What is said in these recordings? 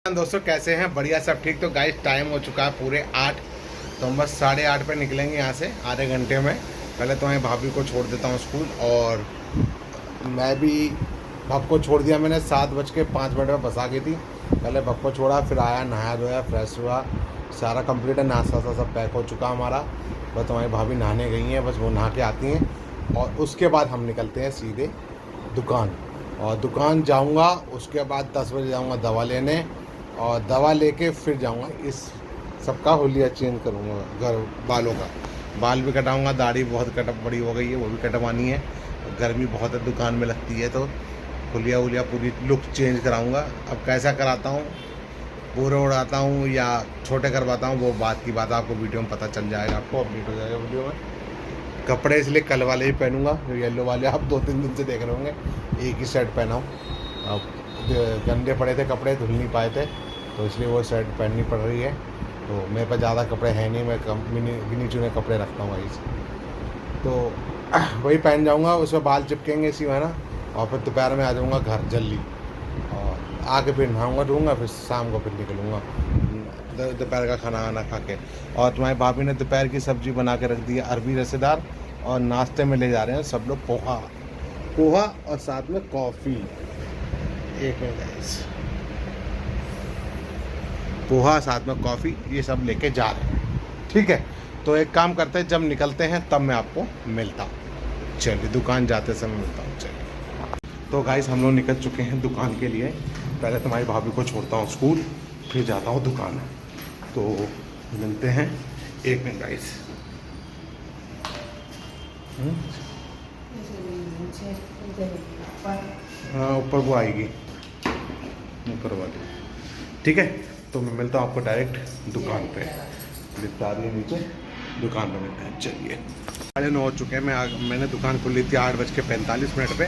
दोस्तों कैसे हैं? बढ़िया, सब ठीक। तो गाइस टाइम हो चुका है पूरे 8। तो हम बस 8:30 पे निकलेंगे यहाँ से आधे घंटे में। पहले तो मैं भाभी को छोड़ देता हूँ स्कूल, और मैं भी भब को छोड़ दिया मैंने। 7:05 में बस आ गई थी। पहले भब को छोड़ा, फिर आया, नहाया धोया, फ्रेश हुआ, सारा कंप्लीट है। नाश्ता सब पैक हो चुका हमारा। बस हमारी भाभी नहाने गई हैं, बस वो नहा के आती हैं और उसके बाद हम निकलते हैं सीधे दुकान। और दुकान जाऊंगा, उसके बाद 10 बजे जाऊंगा दवा लेने, और दवा लेके फिर जाऊंगा इस सबका हुलिया चेंज करूंगा। घर बालों का बाल भी कटाऊंगा, दाढ़ी बहुत बड़ी हो गई है, वो भी कटवानी है। गर्मी बहुत है, दुकान में लगती है, तो हुलिया पूरी लुक चेंज कराऊंगा। अब कैसा कराता हूँ, पूरे उड़ाता हूँ या छोटे करवाता हूँ, वो बात की बात आपको वीडियो में पता चल जाएगा, आपको अपडेट हो जाएगा वीडियो में। कपड़े इसलिए कल वाले ही पहनूंगा, जो येलो वाले आप 2-3 दिन से देख रहे होंगे। एक ही शर्ट पहना हूँ। अब गंदे पड़े थे कपड़े, धुल नहीं पाए थे, तो इसलिए वो शर्ट पहननी पड़ रही है। तो मेरे पास ज़्यादा कपड़े हैं नहीं, मैं कम गिनी चुने कपड़े रखता हूँ वहीं से, तो वही पहन जाऊँगा। उसमें बाल चिपकेंगे इसी में ना, और फिर दोपहर में आ जाऊँगा घर जल्दी, और आके फिर नहाऊँगा धोऊँगा, फिर शाम को फिर निकलूँगा दोपहर का खाना वाना खा के। और तुम्हारी भाभी ने दोपहर की सब्ज़ी बना के रख दी है, अरबी रसेदार। और नाश्ते में ले जा रहे हैं सब लोग पोहा और साथ में कॉफ़ी। एक मिनट गाइस, पोहा साथ में कॉफ़ी, ये सब लेके जा रहे हैं, ठीक है। तो एक काम करते हैं, जब निकलते हैं तब मैं आपको मिलता हूँ। चलिए, दुकान जाते समय मिलता हूँ। चलिए, तो गाइस हम लोग निकल चुके हैं दुकान के लिए। पहले तुम्हारी भाभी को छोड़ता हूँ स्कूल, फिर जाता हूँ दुकान। तो मिलते हैं, एक मिनट गाइस। हाँ, ऊपर वो आएगी, ऊपर वाली, ठीक है। तो मैं मिलता हूँ आपको डायरेक्ट दुकान पे। लिफ्ट रही है नीचे, दुकान पे मिलते हैं। चलिए, 9:30 हो चुके हैं। मैंने दुकान खोल ली थी 8:45 पे,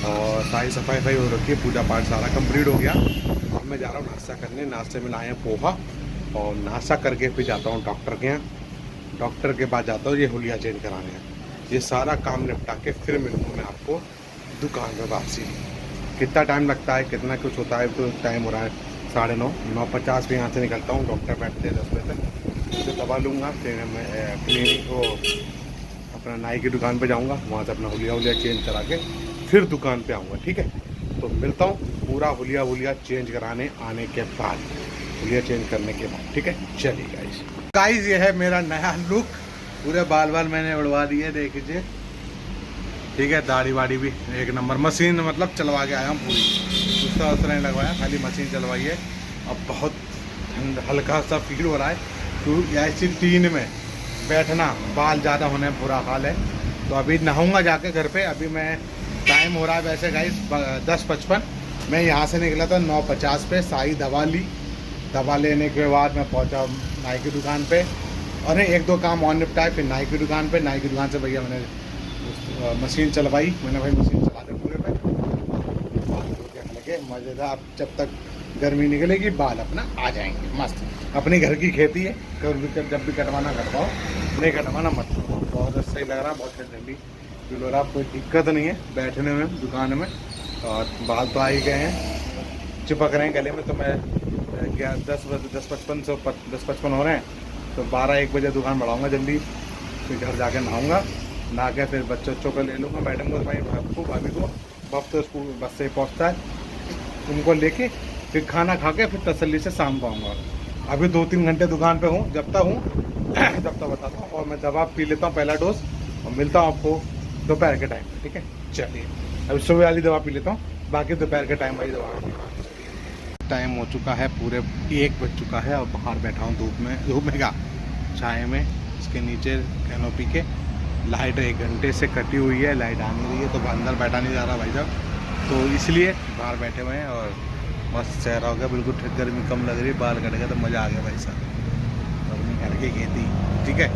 और सारी सफाई हो रखी है, पूजा पाठ सारा कंप्लीट हो गया। अब मैं जा रहा हूँ नाश्ता करने। नाश्ते में लाए हैं पोहा, और नाश्ता करके फिर जाता हूँ डॉक्टर के यहाँ। डॉक्टर के बाद जाता हूँ ये हुलिया चेंज कराने। ये सारा काम निपटा के फिर मिलूँगा मैं आपको दुकान में वापसी। कितना टाइम लगता है, कितना कुछ होता है, तो टाइम हो रहा है 9:30, 9:50 पे यहाँ से निकलता हूँ। डॉक्टर बैठते हैं 10 बजे तक, तो दवा लूँगा। फिर मैं क्लिनिक को अपना नाई की दुकान पे जाऊँगा, वहाँ से अपना हुलिया चेंज करा के फिर दुकान पे आऊँगा, ठीक है। तो मिलता हूँ पूरा हुलिया चेंज कराने आने के बाद, हुलिया चेंज करने के बाद, ठीक है। चलिए गाइस, ये है मेरा नया लुक। पूरे बाल मैंने उड़वा दिए, देख लीजिए, ठीक है। दाढ़ी वाड़ी भी एक नंबर, मशीन मतलब चलवा के आया हूँ पूरी, दूसरा नहीं लगवाया, खाली मशीन चलवाई है। अब बहुत हल्का सा फील हो रहा है, क्योंकि ऐसी टीन में बैठना, बाल ज़्यादा होने में बुरा हाल है। तो अभी नहाऊंगा जाके घर पे। अभी मैं, टाइम हो रहा है वैसे गाइस 10:55। मैं यहाँ से निकला था 9:50 पे, सारी दवा ली। दवा लेने के बाद मैं पहुँचा नाई की दुकान पे, और 1-2 काम और निपटाए। फिर नाई की दुकान पे, नाई की दुकान से भैया मैंने मशीन चलवाई। मैंने भाई मशीन चला दे पूरे पे, लगे मज़ेदार। जब तक गर्मी निकलेगी बाल अपना आ जाएंगे मस्त। अपनी घर की खेती है, जब भी कटवाना कटवाओ, नहीं कटवाना मत। बहुत सही लग रहा है, बहुत ठंडी फील हो रहा है, कोई दिक्कत नहीं है बैठने में दुकान में। और बाल तो आ ही गए हैं, चिपक रहे हैं गले में। तो मैं 10:55 हो रहे हैं, तो 12-1 बजे दुकान बढ़ाऊँगा जल्दी। फिर घर जाके नहाऊँगा, नहा के फिर बच्चों को ले लूँगा, मैडम को, भाभी को। बब तो स्कूल बस से ही पहुँचता है, उनको लेके फिर खाना खा के फिर तसल्ली से शाम को आऊँगा। अभी 2-3 घंटे दुकान पे हूँ, जब तक बताता हूँ। और मैं दवा पी लेता हूँ पहला डोज, और मिलता हूँ आपको दोपहर के टाइम, ठीक है। चलिए, अभी सुबह वाली दवा पी लेता हूँ, बाकी दोपहर के टाइम वाली दवा। टाइम हो चुका है, पूरे 1 बज चुका है, और बाहर बैठा हूँ धूप में क्या, छाए में, इसके नीचे कैनोपी के। लाइट 1 घंटे से कटी हुई है, लाइट आ नहीं रही है, तो अंदर बैठा नहीं जा रहा भाई साहब, तो इसलिए बाहर बैठे हुए हैं। और मस्त चेहरा हो गया, बिल्कुल गर्मी कम लग रही है, बाल कट गया तो मज़ा आ गया भाई साहब। गर्मी करके खेती, ठीक है।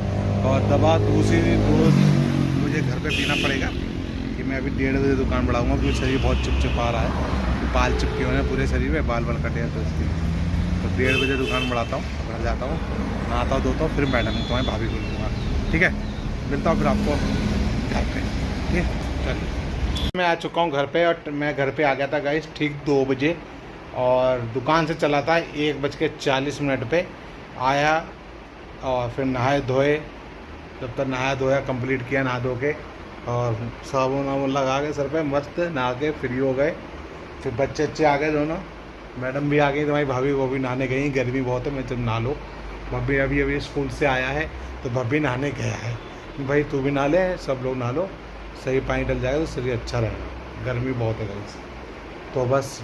और दवा दूसरी डोज मुझे घर पे पीना पड़ेगा, कि मैं अभी 1:30 बजे दुकान बढ़ाऊँगा, क्योंकि शरीर बहुत चिपचिपा रहा है, तो बाल चिपके हुए हैं पूरे शरीर में, बाल कटे हैं, तो इसलिए तो 1:30 बजे दुकान बढ़ाता हूँ, घर जाता हूँ, नहाता हूँ, धोता हूँ, फिर मैडम को मैं भाभी को लूँगा, ठीक है। मिलता हूँ फिर आपको घर पे, ठीक है। चलिए, मैं आ चुका हूँ घर पे, और मैं घर पे आ गया था गाइस ठीक 2 बजे। और दुकान से चला था 1:40 पे। आया और फिर नहाए धोए, जब तक नहाया धोया कंप्लीट किया नहा धो के, और साबुन वाबुन लगा के सर पे मस्त नहा के फ्री हो गए। फिर बच्चे आ गए दोनों, मैडम भी आ गई, तुम्हारी भाभी वो भी नहाने गई, गर्मी बहुत है, मैं जब नहा लो। भब्बी अभी स्कूल से आया है तो भब्बी नहाने गया है, भाई तू भी नहा ले, सब लोग नहा लो, सही पानी डल जाएगा तो शरीर अच्छा रहेगा, गर्मी बहुत है गर्मी से। तो बस,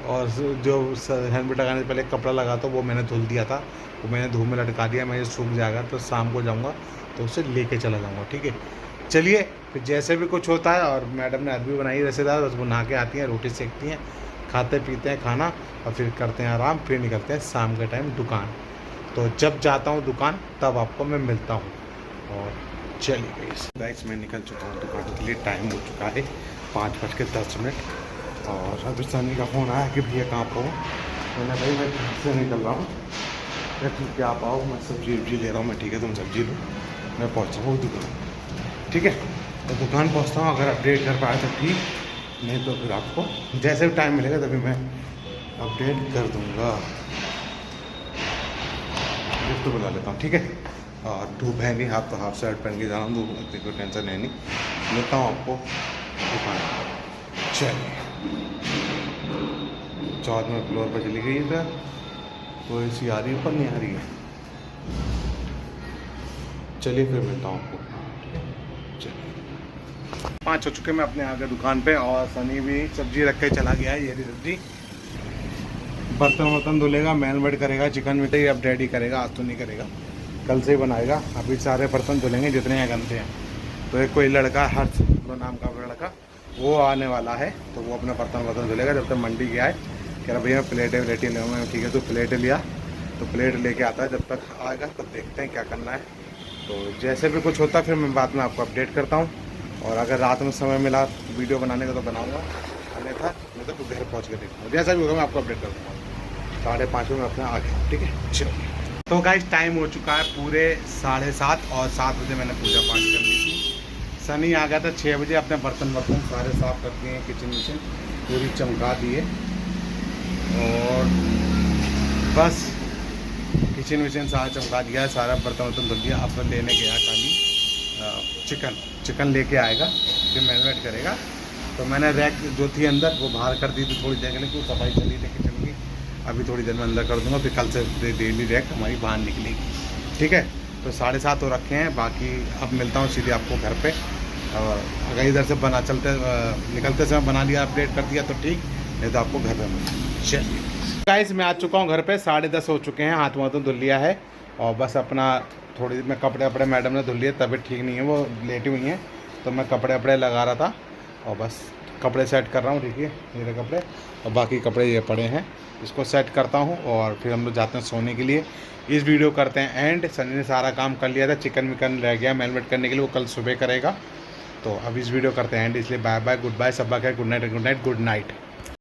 और जो हेलमेट लगाने से पहले कपड़ा लगा तो वो मैंने धुल दिया था, वो मैंने धूप में लटका दिया, मैं ये सूख जाएगा तो शाम को जाऊँगा तो उसे लेके चला जाऊँगा। ठीक है, चलिए फिर जैसे भी कुछ होता है। और मैडम ने अरबी बनाई रिश्तेदार, बस वो नहा के आती हैं, रोटी सेकती हैं, खाते पीते हैं खाना, और फिर करते हैं आराम, फिर निकलते हैं शाम के टाइम दुकान। तो जब जाता हूँ दुकान तब आपको मैं मिलता हूँ। और चलिए गाइस, मैं निकल चुका हूँ दुकान के लिए, टाइम हो चुका है 5:10। और अभी सनी का फ़ोन आया कि भैया कहाँ पर हो। मैंने भाई मैं घर से निकल रहा हूँ, ठीक है आप आओ, मैं सब्जी ले रहा हूँ मैं, ठीक है तुम सब्जी लो, मैं पहुँचा हूँ दुकान। ठीक है, तो दुकान पहुँचता हूँ, अगर अपडेट कर पाया तो ठीक, नहीं तो फिर आपको जैसे भी टाइम मिलेगा तभी मैं अपडेट कर दूँगा। गिफ्ट तो बुला लेता हूँ, ठीक है। और धूप है नहीं, हाफ तो हाफ शर्ट पहन के जा रहा हूँ, धूप इतनी कोई टेंशन है नहीं। मिलता हूँ आपको दुकान। चलिए, 4वें फ्लोर पर चली गई इधर, कोई सी आ रही है, ऊपर नहीं आ रही है। चलिए फिर मिलता हूँ आपको। चलिए 5 हो चुके, मैं अपने आ गया दुकान पे, और सनी भी सब्जी रख के चला गया है, ये सब्जी। बर्तन वर्तन धुलेगा, मैरिनेट करेगा, चिकन में तो अब रेडी करेगा, आज तो नहीं करेगा, कल से ही बनाएगा। अभी सारे बर्तन धुलेंगे जितने यहाँ गंदे हैं। तो एक कोई लड़का हर्ष नाम का लड़का, वो आने वाला है, तो वो अपना बर्तन धुलेगा। जब तक मंडी गया है, कह रहा भैया प्लेटें व्लेटें ले, मैं ठीक है तो प्लेटें लिया, तो प्लेट लेके आता है, जब तक आएगा तब देखते हैं क्या करना है। तो जैसे भी कुछ होता है फिर मैं बाद में आपको अपडेट करता हूँ। और अगर रात में समय मिला वीडियो बनाने का तो बनाऊँगा, अन्यथा मतलब तो घर पहुँच के देखूँगा, जैसा भी होगा मैं आपको अपडेट कर दूँगा। 5:30 में अपना आ गया, ठीक है। चलिए, तो गाइस टाइम हो चुका है पूरे 7:30, और 7 बजे मैंने पूजा पाठ कर ली थी। सनी आ गया था 6 बजे, अपने बर्तन सारे साफ़ कर दिए, किचन मिशन पूरी चमका दिए, और बस किचन विचन सारा चमका दिया है, सारा बर्तन धुल दिया। अब तो लेने गया खाली चिकन लेके आएगा, फिर मैरिनेट करेगा। तो मैंने रैक जो थी अंदर वो बाहर कर दी थी थोड़ी देर के लिए, क्योंकि सफाई चली थी किचन की। अभी थोड़ी देर में अंदर कर दूंगा, फिर कल से डेली रैक हमारी बाहर निकलेगी, ठीक है। तो 7:30 हो रखे हैं, बाकी अब मिलता हूँ सीधे आपको घर पे। और अगर इधर से निकलते समय बना लिया, अपडेट कर दिया तो ठीक, नहीं तो आपको घर में मिलता। चलिए गाइस, मैं आ चुका हूँ घर पे, 10:30 हो चुके हैं, हाथ वाथ तो धुल लिया है, और बस अपना थोड़ी देर में कपड़े मैडम ने धुल लिए, तबीयत ठीक नहीं है, वो लेटी हुई हैं, तो मैं कपड़े लगा रहा था, और बस कपड़े सेट कर रहा हूँ। देखिए मेरे कपड़े, और बाकी कपड़े ये पड़े हैं, इसको सेट करता हूँ, और फिर हम लोग जाते हैं सोने के लिए। इस वीडियो करते हैं एंड। सनी ने सारा काम कर लिया था, चिकन विकन रह गया मैरिनेट करने के लिए, वो कल सुबह करेगा। तो अब इस वीडियो करते हैं एंड, इसलिए बाय बाय, गुड बाय, सब bye, good night, good night, good night.